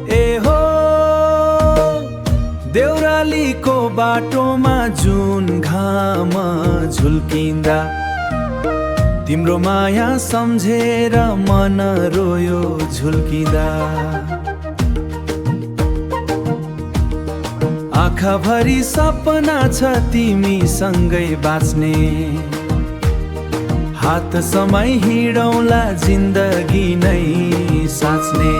ए हो देउरालीको बाटोमा जुन घाम झुल्किँदा तिम्रो माया सम्झेर मन रोयो झुल्किँदा। आँखाभरि सपना छ तिमीसँगै बाँच्ने, हात समय हिँडौला जिन्दगी नै साँच्ने।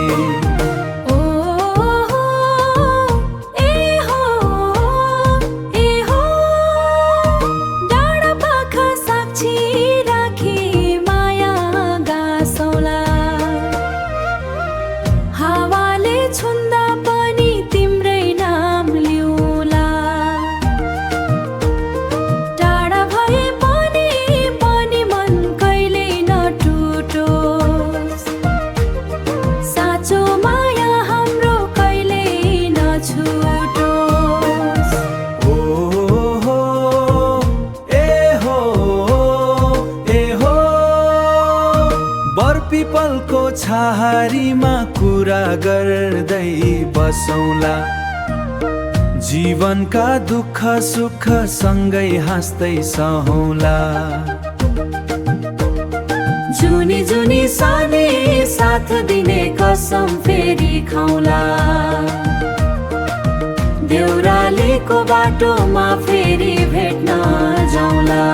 पिपलको छहारीमा कुरा गर्दै बसौँला, जीवनका दुःख सुख सँगै हाँस्दै सहौँला। जुनी जुनी सानी साथ दिने कसम फेरि खाउँला, देउरालीको बाटोमा फेरि भेट्न जाउँला।